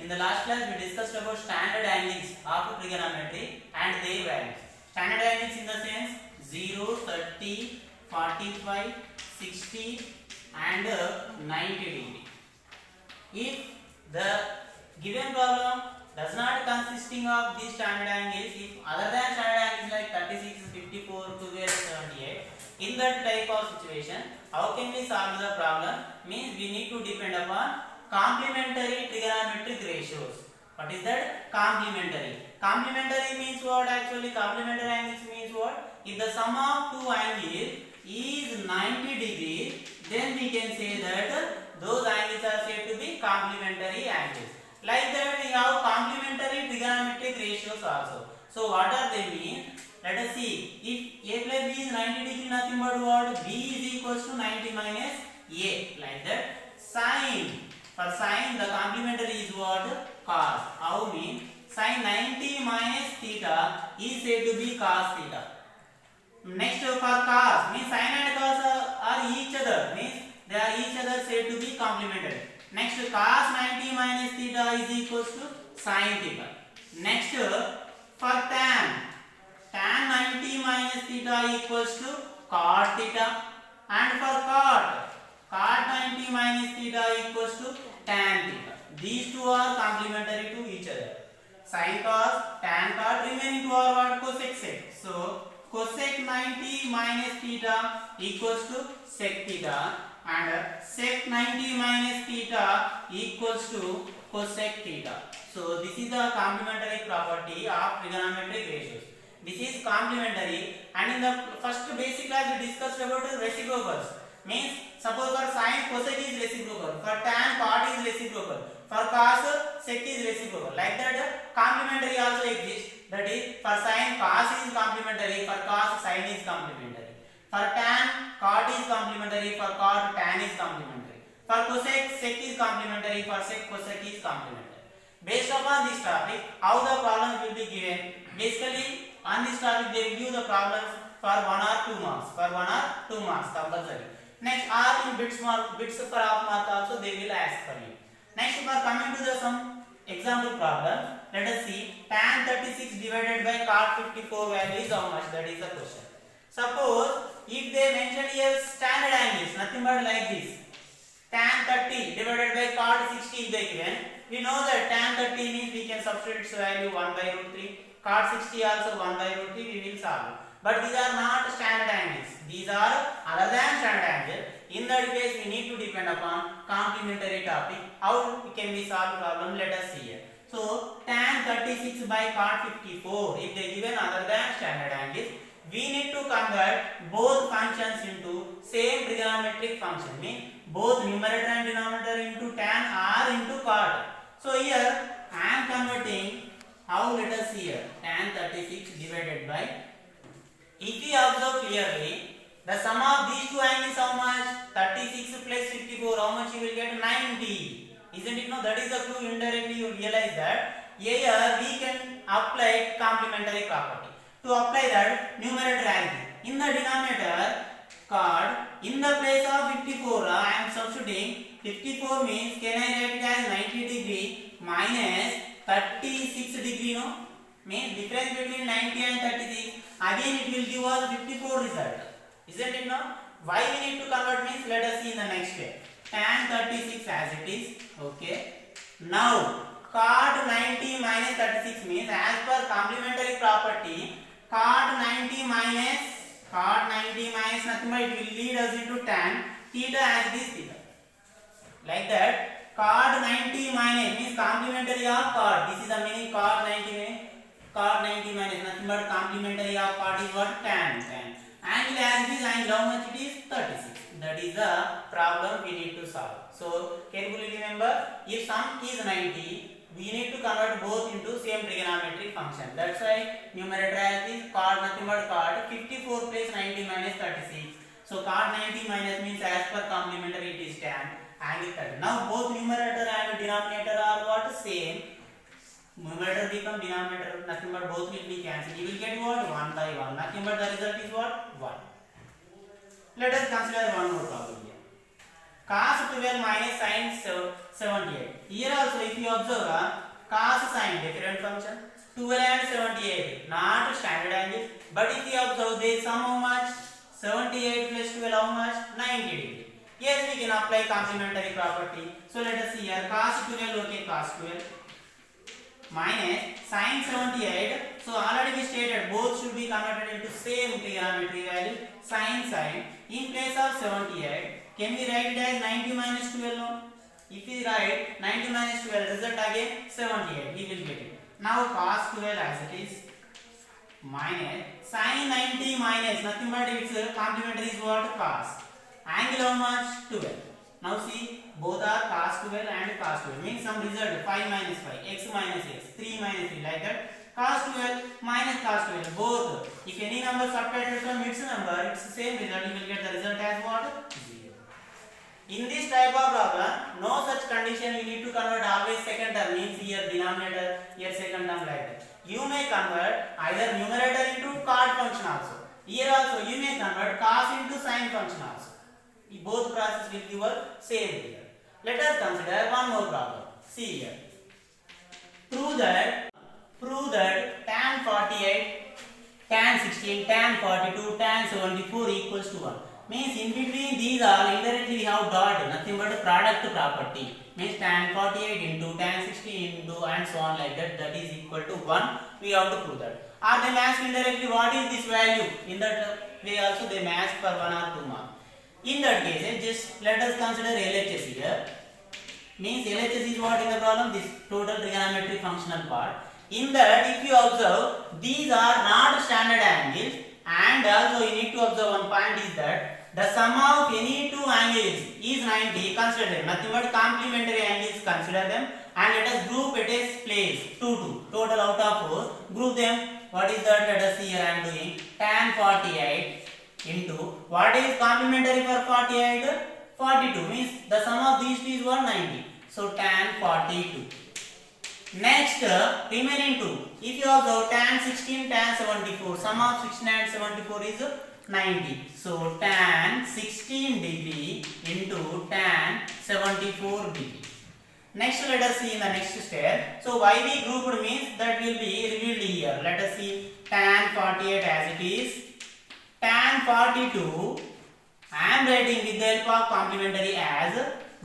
In the last class, we discussed about standard angles of trigonometry and their values. Standard angles in the sense 0, 30, 45, 60 and 90 degree. If the given problem does not consisting of these standard angles, if other than standard angles like 36, 54, 12, 78, in that type of situation, how can we solve the problem? Means we need to depend upon complementary trigonometric ratios. What is that? Complementary. Complementary means what? Actually, complementary angles means what? If the sum of two angles is 90 degrees, then we can say that those angles are said to be complementary angles. Like that, we have complementary trigonometric ratios also. So, what are they mean? Let us see. If a plus b is 90 degree, nothing but what? B is equals to 90 minus a. Like that. Sine. For sine, the complementary is what? Cos. How mean? Sine 90 minus theta is said to be cos theta. Next, for cos, means sine and cos are each other. Means they are each other said to be complementary. Next, cos 90 minus theta is equals to sine theta. Next, for tan. Tan 90 minus theta equals to cot theta. And for cot 90 minus theta equals to tan theta. These two are complementary to each other. Sin cos, tan cot, remaining two are what? Cosec sec. So, cosec 90 minus theta equals to sec theta. And sec 90 minus theta equals to cosec theta. So, this is the complementary property of trigonometric ratios. This is complementary, and in the first basic class we discussed about reciprocals. Means suppose for sin cosec is reciprocal, for tan cot is reciprocal, for cos sec is reciprocal. Like that complementary also exists. That is, for sin cos is complementary, for cos sin is complementary. For tan cot is complementary, for cot tan is complementary. For cosec sec is complementary, for sec cosec is complementary. Based upon this topic, how the problems will be given? Basically, on this topic they will give the problems for 1 or 2 marks. For 1 or 2 marks compulsory. Next, or in bits for half mark also they will ask for you. Next, for coming to the some example problem, let us see. Tan 36 divided by cot 54 value is how much? That is the question. Suppose if they mention here standard angles, nothing but like this. Tan 30 divided by cot 60 is the given. We know that tan 30 means we can substitute its value 1 by root 3. Cot 60 also 1 by root 3 we will solve. But these are not standard angles. These are other than standard angle. In that case, we need to depend upon complementary topic. How can we solve problem? Let us see here. So, tan 36 by cot 54, if they given other than standard angles, we need to convert both functions into same trigonometric function. Means both numerator and denominator into tan or into cot. So, here I am converting. How? Let us see here. Tan 36 divided by. If we observe clearly, the sum of these two angles how much? 36 plus 54. How much you will get? 90. Isn't it? No, that is the clue. Indirectly you realize that here we can apply complementary property. To apply that, numerator angle. In the denominator, cot. In the place of 54, I am substituting. 54 means, can I write it as 90 degree minus 36 degree, no? Means difference between 90 and 36. Again it will give us 54 result. Isn't it, no? Why we need to convert means, let us see in the next step. Tan 36 as it is. Okay. Now, cot 90 minus 36 means, as per complementary property, cot 90 minus nothing but it will lead us into tan theta as this theta. Like that, cot 90 minus means complementary of cot. This is the meaning cot 90 minus. Cot 90 minus nothing but complementary of cot is what? Tan. Angle as it is, angle how much it is? 36. That is the problem we need to solve. So, carefully remember, if sum is 90, we need to convert both into same trigonometric function. That's why numerator as is, cot nothing but cot. 54 plus 90 minus 36. So, cot 90 minus means as per complementary it is tan. Angle 30. Now, both numerator and denominator are what? Same. Numerator become denominator, nothing but both will be cancelled. You will get what? 1 by 1. Nothing but the result is what? 1. Let us consider one more problem here. cos 12 minus sin 78. Here also if you observe cos sin different function, 12 and 78 not standard angles, but if you observe they sum how much, 78 plus 12 how much, 90 degree. Yes, we can apply complementary property. So let us see here, cos 12, okay, cos 12 minus sin 78. So already we stated both should be converted into same trigonometry value. Sin in place of 78, can we write it as 90 minus 12? No? If we write 90 minus 12, result again 78, we will get it. Now cos 12 as it is minus sin 90 minus nothing but its complementary is what, cos. Angle how much, 12. Now see, both are cos 12 and cos 12, means some result 5 minus 5, x minus x, 3 minus 3, like that. Cos 12 minus cos 12, both. If any number subtracted from its number, it's the same result, you will get the result as what? 0. In this type of problem, no such condition, you need to convert always second term, means here denominator, here second term, like that. You may convert either numerator into cot function also. Here also you may convert cos into sin function also. Both process will give us same result. Let us consider one more problem. See here. Prove that tan 48, tan 16, tan 42, tan 74 equals to 1. Means in between these all indirectly we have dot, nothing but a product property. Means tan 48 into tan 16 into and so on, like that, that is equal to 1. We have to prove that. Or they match indirectly what is this value. In that way also they match for 1 or 2 marks. In that case, just let us consider LHS here. Means LHS is what in the problem? This total trigonometry functional part. In that, if you observe, these are not standard angles, and also you need to observe one point is that the sum of any two angles is 90. Consider them, nothing but complementary angles. Consider them, and let us group it as place 2 total out of 4. Group them. What is that? Let us see here. I am doing tan 48 into what is complementary for 48? 42, means the sum of these two is 190. So tan 42. Next, remaining 2. If you observe tan 16, tan 74, sum of 16 and 74 is 90. So tan 16 degree into tan 74 degree. Next, let us see in the next step. So why we grouped means that will be revealed here. Let us see tan 48 as it is. Tan 42, I am writing with the help of complementary as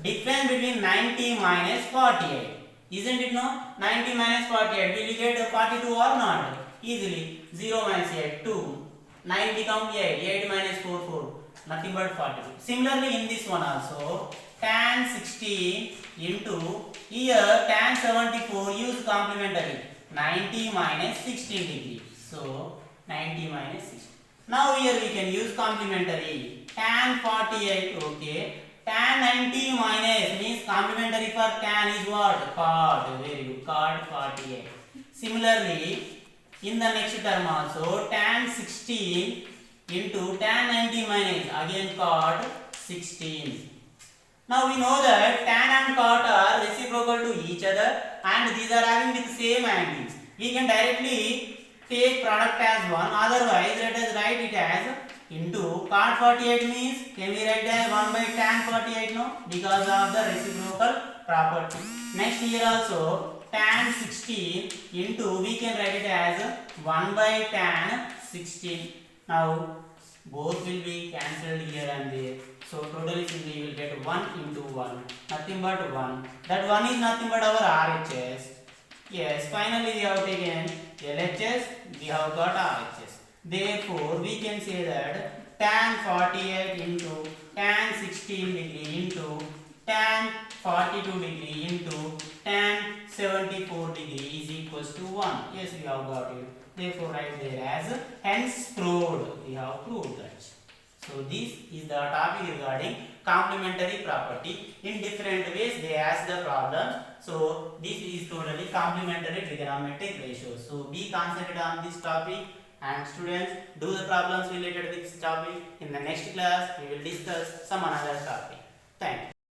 difference between 90 minus 48. Isn't it no? 90 minus 48, will you get 42 or not? Easily. 0 minus 8, 2. 9 become 8, 8 minus 4, 4. Nothing but 42. Similarly in this one also, tan 16 into, here tan 74 use complementary. 90 minus 16 degree. So, 90 minus 16. Now here we can use complementary. Tan 48, okay. Tan 90 minus means complementary for tan is what? Cot. Very good. Cot 48. Similarly, in the next term also, tan 16 into tan 90 minus again cot 16. Now we know that tan and cot are reciprocal to each other, and these are having with same angles. We can directly take product as 1, otherwise let us write it as into cot 48 means, can we write as 1 by tan 48? No, because of the reciprocal property. Next here also tan 16 into, we can write it as 1 by tan 16. Now both will be cancelled here and there. So totally simply you will get 1 into 1, nothing but 1. That 1 is nothing but our RHS. Yes, finally we have taken LHS, we have got RHS. Therefore, we can say that tan 48 into tan 16 degree into tan 42 degree into tan 74 degree is equals to 1. Yes, we have got it. Therefore, write there as hence proved. We have proved that. So, this is the topic regarding complementary property. In different ways, they ask the problems. So, this is totally complementary trigonometric ratios. So, be concentrated on this topic, and students do the problems related with this topic. In the next class, we will discuss some another topic. Thank you.